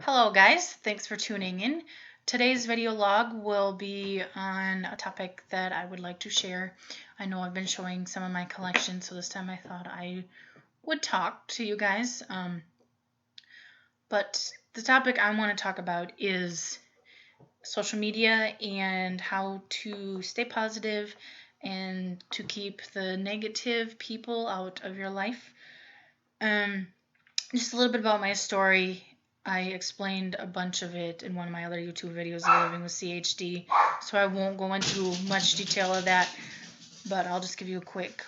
Hello guys, thanks for tuning in. Today's video log will be on a topic that I would like to share. I know I've been showing some of my collection, so this time I thought I would talk to you guys. But the topic I want to talk about is social media and how to stay positive and to keep the negative people out of your life. Just a little bit about my story. I explained a bunch of it in one of my other YouTube videos, Living with CHD, so I won't go into much detail of that, but I'll just give you a quick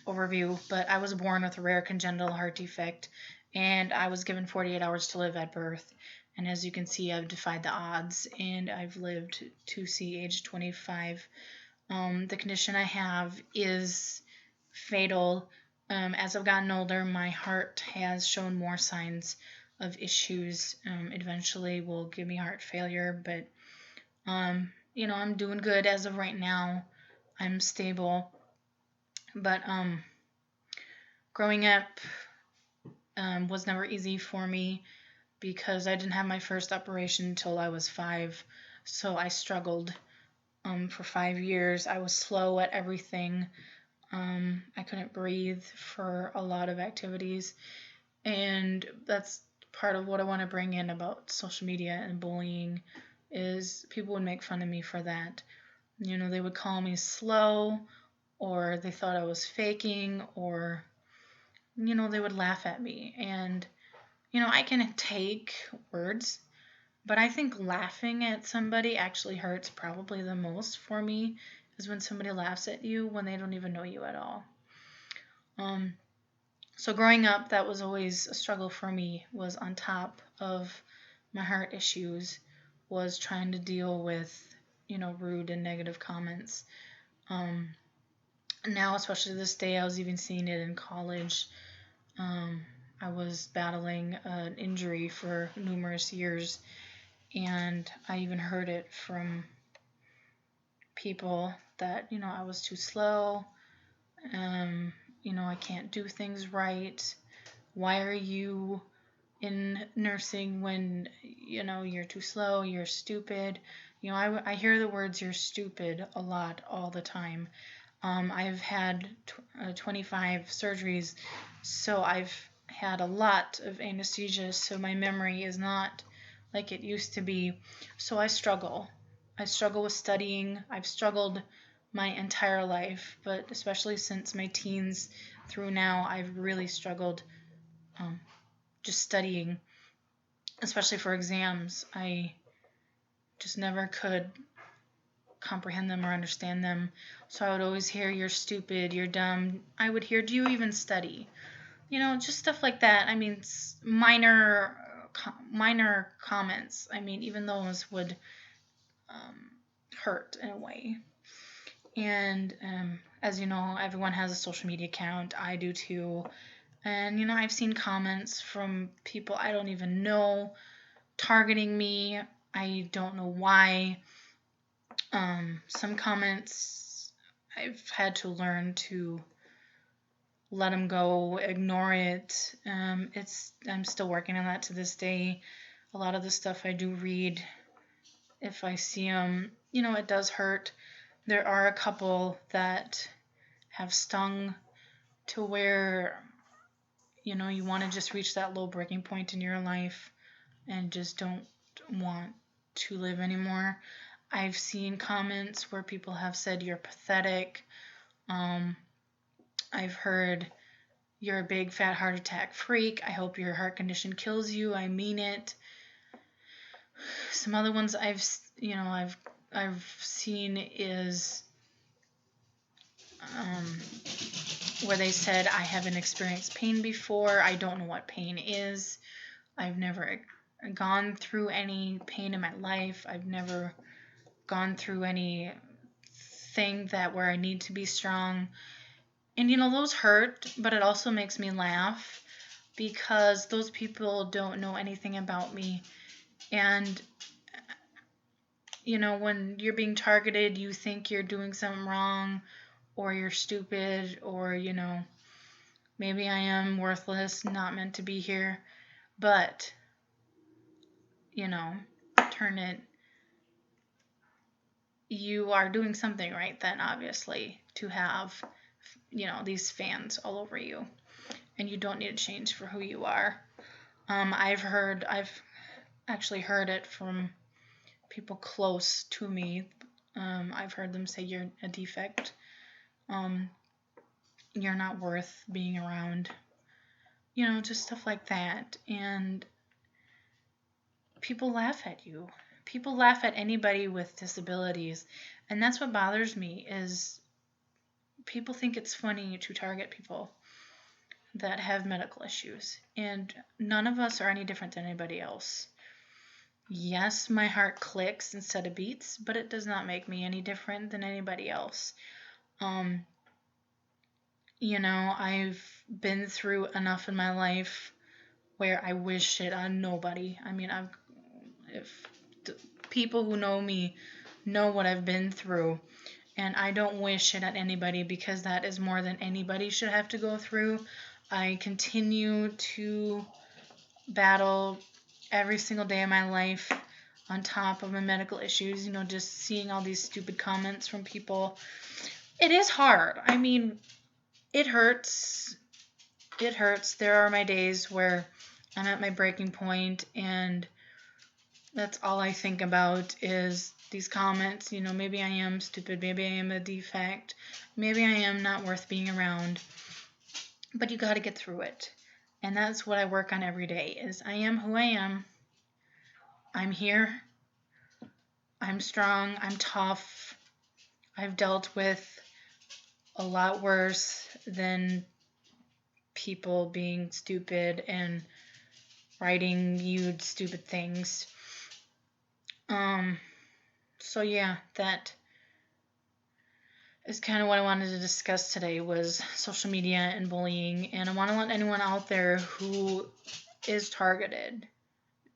overview. But I was born with a rare congenital heart defect, and I was given 48 hours to live at birth. And as you can see, I've defied the odds, and I've lived to see age 25. The condition I have is fatal. As I've gotten older, my heart has shown more signs of issues. Eventually will give me heart failure, but I'm doing good as of right now. I'm stable. But growing up was never easy for me because I didn't have my first operation until I was 5. So I struggled for 5 years. I was slow at everything. I couldn't breathe for a lot of activities, and that's part of what I want to bring in about social media and bullying is people would make fun of me for that. They would call me slow, or they thought I was faking, or they would laugh at me. And I can take words, but I think laughing at somebody actually hurts probably the most for me is when somebody laughs at you when they don't even know you at all. So growing up, that was always a struggle for me, was on top of my heart issues, was trying to deal with, rude and negative comments. Now, especially this day, I was even seeing it in college. I was battling an injury for numerous years, and I even heard it from people that, I was too slow, I can't do things right. Why are you in nursing when, you're too slow, you're stupid? I hear the words "you're stupid" a lot, all the time. I've had 25 surgeries, so I've had a lot of anesthesia, so my memory is not like it used to be. So I struggle. I struggle with studying. I've struggled my entire life, but especially since my teens through now, I've really struggled just studying, especially for exams. I just never could comprehend them or understand them. So I would always hear, "You're stupid, you're dumb." I would hear, "Do you even study?" Just stuff like that. I mean, minor comments. I mean, even those would hurt in a way. And as you know, everyone has a social media account. I do too. And I've seen comments from people I don't even know targeting me. I don't know why. Some comments I've had to learn to let them go, ignore it. I'm still working on that to this day. A lot of the stuff I do read, if I see them, it does hurt. There are a couple that have stung to where, you want to just reach that low breaking point in your life and just don't want to live anymore. I've seen comments where people have said, "You're pathetic." I've heard, "You're a big fat heart attack freak. I hope your heart condition kills you. I mean it." Some other ones I've seen is where they said, "I haven't experienced pain before. I don't know what pain is. I've never gone through any pain in my life. I've never gone through anything that where I need to be strong." And those hurt, but it also makes me laugh because those people don't know anything about me. And when you're being targeted, you think you're doing something wrong, or you're stupid, or maybe I am worthless, not meant to be here. But turn it, you are doing something right then, obviously, to have, these fans all over you. And you don't need to change for who you are. I've actually heard it from people close to me. I've heard them say you're a defect. You're not worth being around. Just stuff like that. And people laugh at you. People laugh at anybody with disabilities. And that's what bothers me, is people think it's funny to target people that have medical issues. And none of us are any different than anybody else. Yes, my heart clicks instead of beats, but it does not make me any different than anybody else. I've been through enough in my life where I wish it on nobody. I mean, if people who know me know what I've been through, and I don't wish it on anybody, because that is more than anybody should have to go through. I continue to battle every single day of my life on top of my medical issues, just seeing all these stupid comments from people. It is hard. I mean, it hurts. It hurts. There are my days where I'm at my breaking point, and that's all I think about is these comments. Maybe I am stupid. Maybe I am a defect. Maybe I am not worth being around. But you got to get through it. And that's what I work on every day, is I am who I am. I'm here. I'm strong. I'm tough. I've dealt with a lot worse than people being stupid and writing lewd, stupid things. So yeah, that is kind of what I wanted to discuss today, was social media and bullying. And I want to let anyone out there who is targeted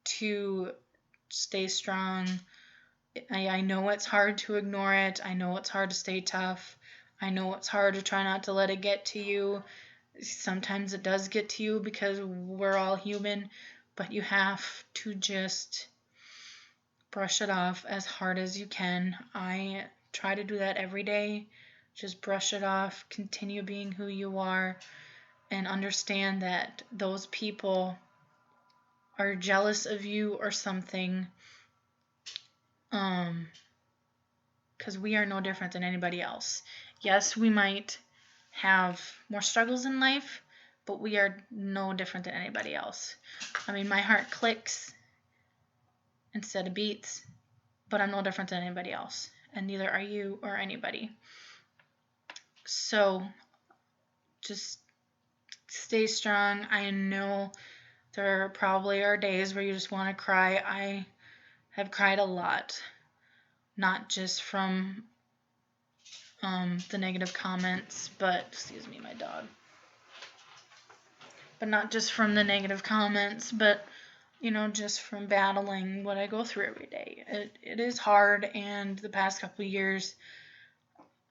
to stay strong. I know it's hard to ignore it. I know it's hard to stay tough. I know it's hard to try not to let it get to you. Sometimes it does get to you because we're all human, but you have to just brush it off as hard as you can. I try to do that every day. Just brush it off, continue being who you are, and understand that those people are jealous of you or something. Because we are no different than anybody else. Yes, we might have more struggles in life, but we are no different than anybody else. I mean, my heart clicks instead of beats, but I'm no different than anybody else, and neither are you or anybody. So just stay strong. I know there probably are days where you just want to cry. I have cried a lot, not just from the negative comments, but excuse me, my dog. But not just from the negative comments, but just from battling what I go through every day. It is hard, and the past couple of years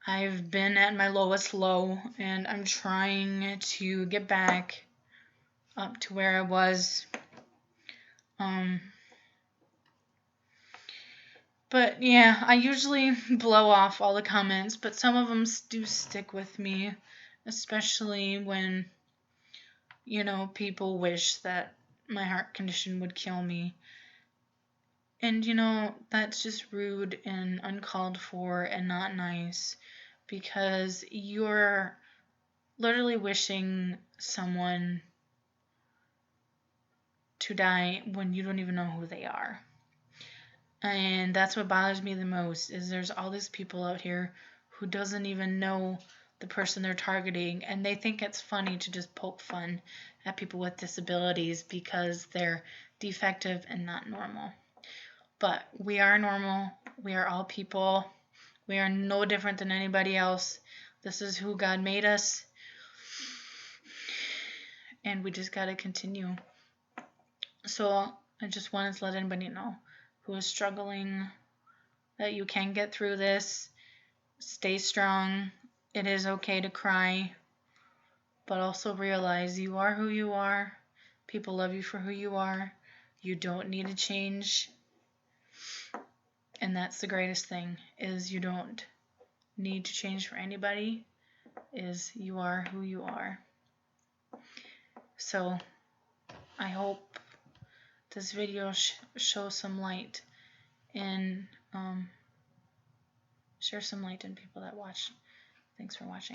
I've been at my lowest low, and I'm trying to get back up to where I was. But yeah, I usually blow off all the comments, but some of them do stick with me, especially when, people wish that my heart condition would kill me. And, that's just rude and uncalled for and not nice, because you're literally wishing someone to die when you don't even know who they are. And that's what bothers me the most, is there's all these people out here who doesn't even know the person they're targeting, and they think it's funny to just poke fun at people with disabilities because they're defective and not normal. But we are normal. We are all people. We are no different than anybody else. This is who God made us. And we just got to continue. So I just wanted to let anybody know who is struggling that you can get through this. Stay strong. It is okay to cry. But also realize you are who you are. People love you for who you are. You don't need to change. And that's the greatest thing, is you don't need to change for anybody, is you are who you are. So I hope this video shows some light and share some light in people that watch. Thanks for watching.